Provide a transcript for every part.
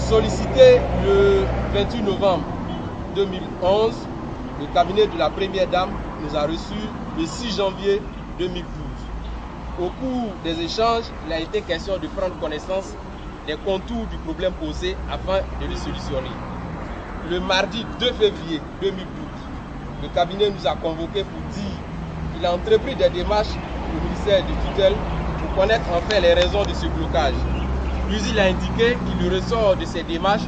Sollicité le 28 novembre 2011, le cabinet de la Première Dame nous a reçus le 6 janvier 2012. Au cours des échanges, il a été question de prendre connaissance des contours du problème posé afin de le solutionner. Le mardi 2 février 2012, le cabinet nous a convoqués pour dire qu'il a entrepris des démarches au ministère de tutelle pour connaître enfin les raisons de ce blocage. Puis il a indiqué qu'il ressort de ces démarches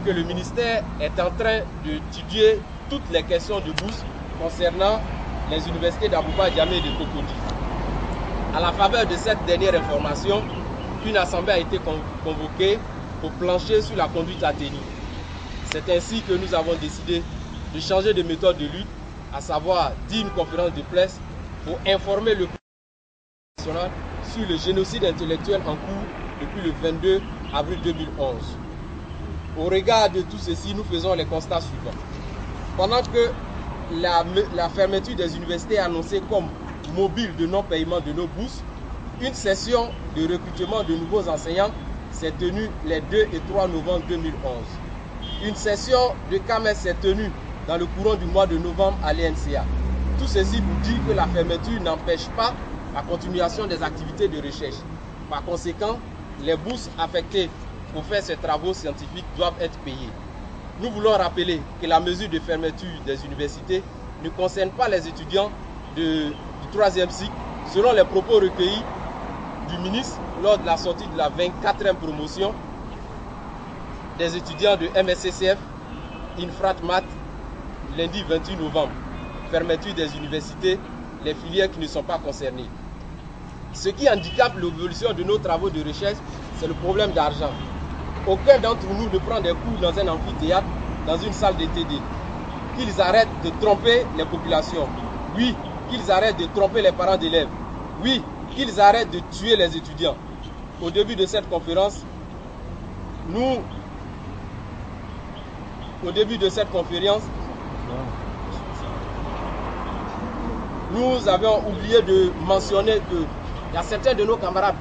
que le ministère est en train d'étudier toutes les questions de bourse concernant les universités d'Abouba, Diamé et de Cocody. À la faveur de cette dernière information, une assemblée a été convoquée pour plancher sur la conduite à tenir. C'est ainsi que nous avons décidé de changer de méthode de lutte, à savoir dire une conférence de presse pour informer le président national sur le génocide intellectuel en cours depuis le 22 avril 2011. Au regard de tout ceci, nous faisons les constats suivants. Pendant que la fermeture des universités est annoncée comme mobile de non-paiement de nos bourses, une session de recrutement de nouveaux enseignants s'est tenue les 2 et 3 novembre 2011. Une session de CAMES s'est tenue dans le courant du mois de novembre à l'ENCA. Tout ceci pour dire que la fermeture n'empêche pas la continuation des activités de recherche. Par conséquent, les bourses affectées pour faire ces travaux scientifiques doivent être payées. Nous voulons rappeler que la mesure de fermeture des universités ne concerne pas les étudiants du 3e cycle, selon les propos recueillis du ministre lors de la sortie de la 24e promotion des étudiants de MSCCF, Infratmat, lundi 28 novembre. Fermeture des universités, les filières qui ne sont pas concernées. Ce qui handicape l'évolution de nos travaux de recherche, c'est le problème d'argent. Aucun d'entre nous ne prend des cours dans un amphithéâtre, dans une salle de TD. Qu'ils arrêtent de tromper les populations. Oui, qu'ils arrêtent de tromper les parents d'élèves. Oui, qu'ils arrêtent de tuer les étudiants. Au début de cette conférence, nous avions oublié de mentionner qu'il y a certains de nos camarades,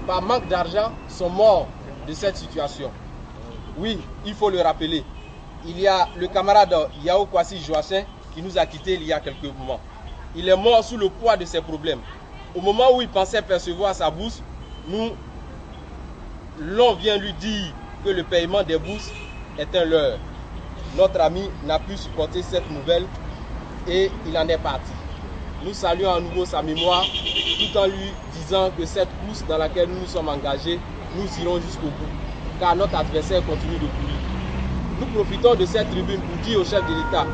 par manque d'argent, sont morts de cette situation. Oui, il faut le rappeler. Il y a le camarade Yao Kwasi Joachim qui nous a quittés il y a quelques moments. Il est mort sous le poids de ses problèmes. Au moment où il pensait percevoir sa bourse, l'on vient lui dire que le paiement des bourses est un leurre. Notre ami n'a pu supporter cette nouvelle et il en est parti. Nous saluons à nouveau sa mémoire tout en lui disant que cette course dans laquelle nous nous sommes engagés, nous irons jusqu'au bout, car notre adversaire continue de courir. Nous profitons de cette tribune pour dire au chef de l'État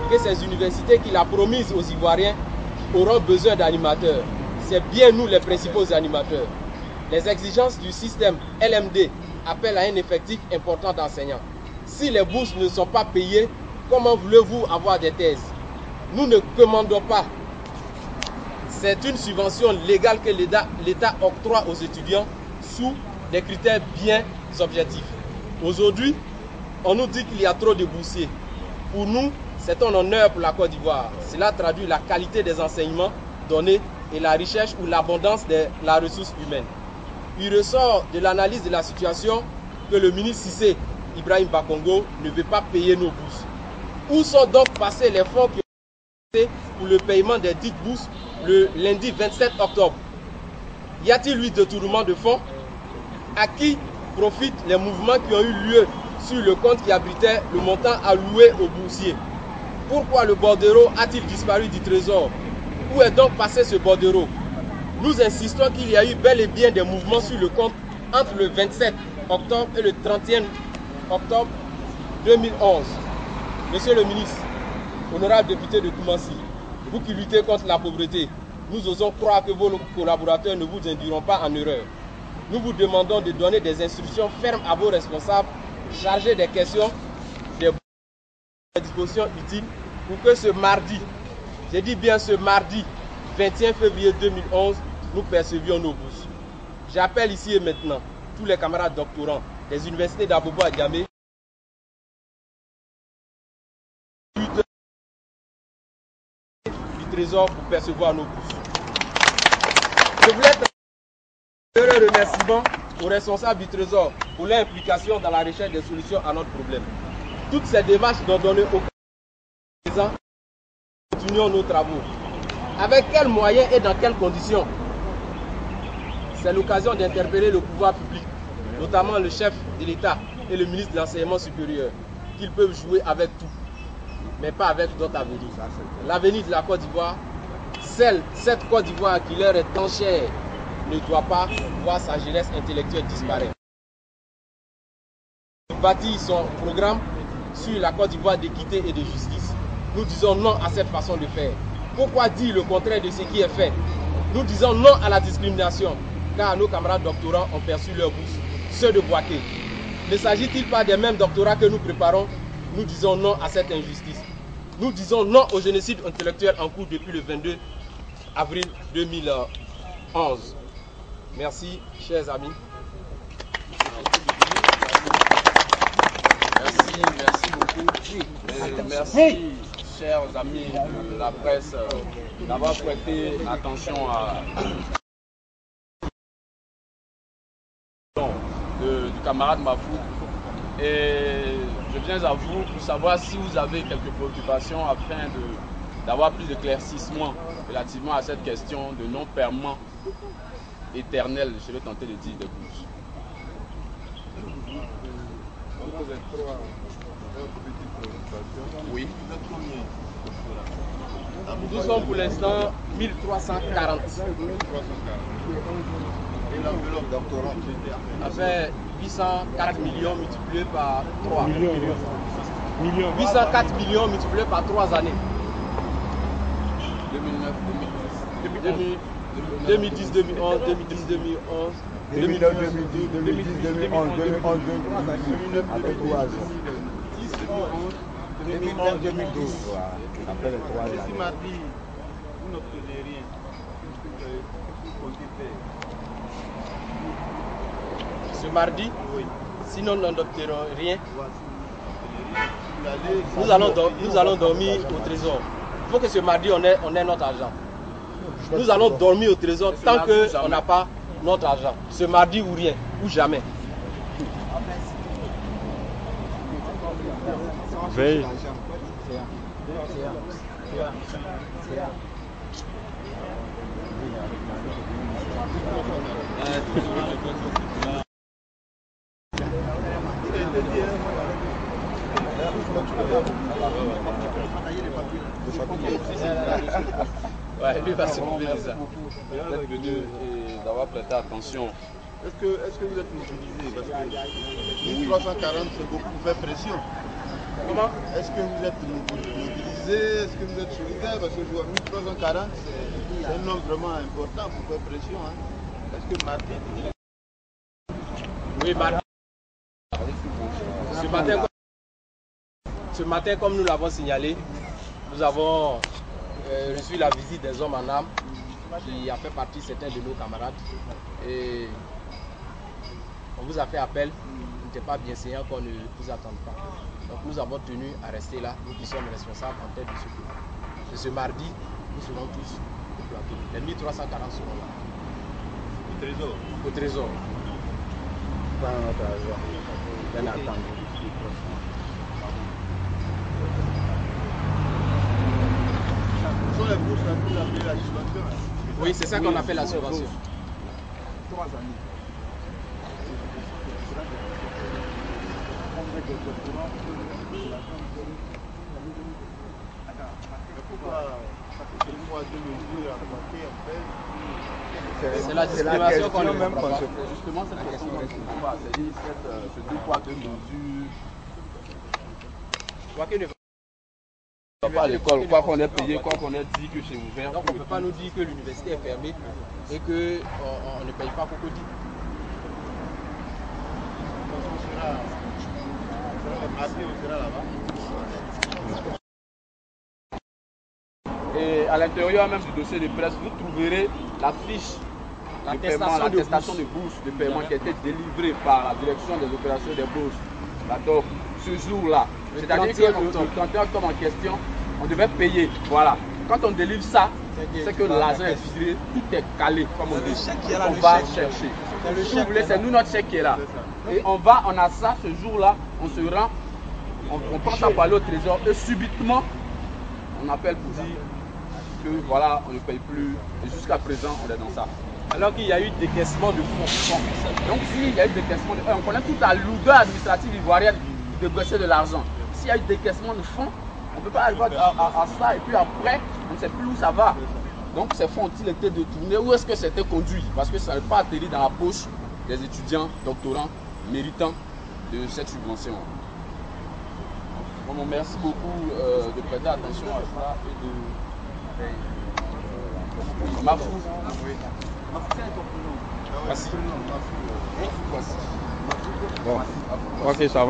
que ces universités qu'il a promises aux Ivoiriens auront besoin d'animateurs. C'est bien nous les principaux animateurs. Les exigences du système LMD appellent à un effectif important d'enseignants. Si les bourses ne sont pas payées, comment voulez-vous avoir des thèses? Nous ne commandons pas. C'est une subvention légale que l'État octroie aux étudiants sous des critères bien objectifs. Aujourd'hui, on nous dit qu'il y a trop de boursiers. Pour nous, c'est un honneur pour la Côte d'Ivoire. Cela traduit la qualité des enseignements donnés et la recherche ou l'abondance de la ressource humaine. Il ressort de l'analyse de la situation que le ministre Cissé Ibrahim Bakongo ne veut pas payer nos bourses. Où sont donc passés les fonds qui ont été pour le paiement des dites bourses le lundi 27 octobre? Y a-t-il eu détournement de fonds? À qui profitent les mouvements qui ont eu lieu sur le compte qui abritait le montant alloué aux boursiers? Pourquoi le bordereau a-t-il disparu du trésor? Où est donc passé ce bordereau? Nous insistons qu'il y a eu bel et bien des mouvements sur le compte entre le 27 octobre et le 31 octobre 2011. Monsieur le ministre, honorable député de Koumassi, vous qui luttez contre la pauvreté, nous osons croire que vos collaborateurs ne vous induiront pas en erreur. Nous vous demandons de donner des instructions fermes à vos responsables chargés des questions des dispositions utiles pour que ce mardi, j'ai dit bien ce mardi 21 février 2011, nous percevions nos bourses. J'appelle ici et maintenant tous les camarades doctorants des universités d'Abouba et Diamé du trésor pour percevoir nos bourses. Je voulais faire un remerciement aux responsables du Trésor pour leur implication dans la recherche des solutions à notre problème. Toutes ces démarches n'ont donné aucun présent. Continuons nos travaux. Avec quels moyens et dans quelles conditions? C'est l'occasion d'interpeller le pouvoir public, notamment le chef de l'État et le ministre de l'Enseignement supérieur, qu'ils peuvent jouer avec tout, mais pas avec d'autres avenirs. L'avenir de la Côte d'Ivoire, cette Côte d'Ivoire qui leur est tant chère, ne doit pas voir sa jeunesse intellectuelle disparaître. Bâtir son programme sur la Côte d'Ivoire d'équité et de justice. Nous disons non à cette façon de faire. Pourquoi dire le contraire de ce qui est fait? Nous disons non à la discrimination, car nos camarades doctorants ont perçu leur bourse, ceux de Boaké. Ne s'agit-il pas des mêmes doctorats que nous préparons? Nous disons non à cette injustice. Nous disons non au génocide intellectuel en cours depuis le 22 avril 2011. Merci, chers amis. Merci beaucoup. Merci, chers amis de la presse, d'avoir prêté attention à du camarade Mafou. Et je viens à vous pour savoir si vous avez quelques préoccupations afin d'avoir plus d'éclaircissement relativement à cette question de non-paiement éternel, je vais tenter de dire, de bourse. Oui. Nous sommes pour l'instant 1340. Et l'enveloppe doctorant Avec 804 millions multipliés par 3. 804 millions multipliés par 3 années. 2009, 2010, 2011, 2010, 2011. 2009, 2010, 2010, 2011, 2011, 2012. Après 3 ans. 2011, 2012. Après les 3 ans. Si mardi, vous n'obtenez rien, qu'est-ce que vous comptez faire? Ce mardi, Oui. sinon nous n'obtiendrons rien, Vous nous allons dormir au trésor. Il faut que ce mardi on ait notre argent. Nous allons dormir au trésor tant qu'on n'a pas notre argent. Ce mardi ou rien, ou jamais. Veille. Ouais, lui va s'occuper de ça. d'être venu et d'avoir prêté attention. Est-ce que vous êtes mobilisé? Parce que 1340, c'est beaucoup pour faire pression. Comment? Est-ce que vous êtes mobilisé? Est-ce que vous êtes solidaire? Parce que je vois 1340, c'est un nombre vraiment important pour faire pression. Hein. Est-ce que mardi? Oui, mardi. Ce matin, comme nous l'avons signalé, nous avons reçu la visite des hommes en armes qui a fait partie certains de nos camarades. Et on vous a fait appel, il n'était pas bien séant qu'on ne vous attende pas. Donc nous avons tenu à rester là, nous qui sommes responsables en tête de ce groupe. Et ce mardi, nous serons tous au plateau. Les 1340 seront là. Au trésor. Au trésor. Bien attendu. Ce sont les bourses que vous appelez la subvention. Oui, c'est ça qu'on appelle la subvention. 3 années. C'est la discrimination qu'on ne même comprend pas. Justement, cette question, c'est-à-dire ce deux poids, deux mesures. On va pas à l'école, quoi qu'on ait payé, quoi qu'on ait dit que c'est ouvert. Donc on ne peut pas nous dire que l'université est fermée et qu'on ne paye pas Cocody. Et à l'intérieur même du dossier de presse, vous trouverez la fiche de paiement, l'attestation de bourse de paiement qui a été délivrée par la direction des opérations des bourses. Donc, ce jour-là, c'est-à-dire que le 31 octobre en question, on devait payer. Voilà. Quand on délivre ça, c'est que l'argent est tiré, tout est calé, comme on dit. On va chercher. c'est nous notre chèque qui est là. Et on a ça ce jour-là, on se rend, on prend ça pour aller au trésor et subitement, on appelle pour dire que voilà, on ne paye plus. Et jusqu'à présent, on est dans ça. Alors qu'il y a eu décaissement de fonds. Donc s'il y a eu décaissement de fonds, on connaît toute la lourdeur administrative ivoirienne de décaisser de l'argent. S'il y a eu décaissement de fonds, on ne peut pas arriver à ça et puis après, on ne sait plus où ça va. Donc ces fonds ont-ils été détournés? Où est-ce que c'était conduit? Parce que ça n'est pas atterri dans la poche des étudiants, doctorants, méritants de cette subvention. Bon, merci beaucoup de prêter attention à ça et de... Mafou. Merci. Bon, ok, ça va.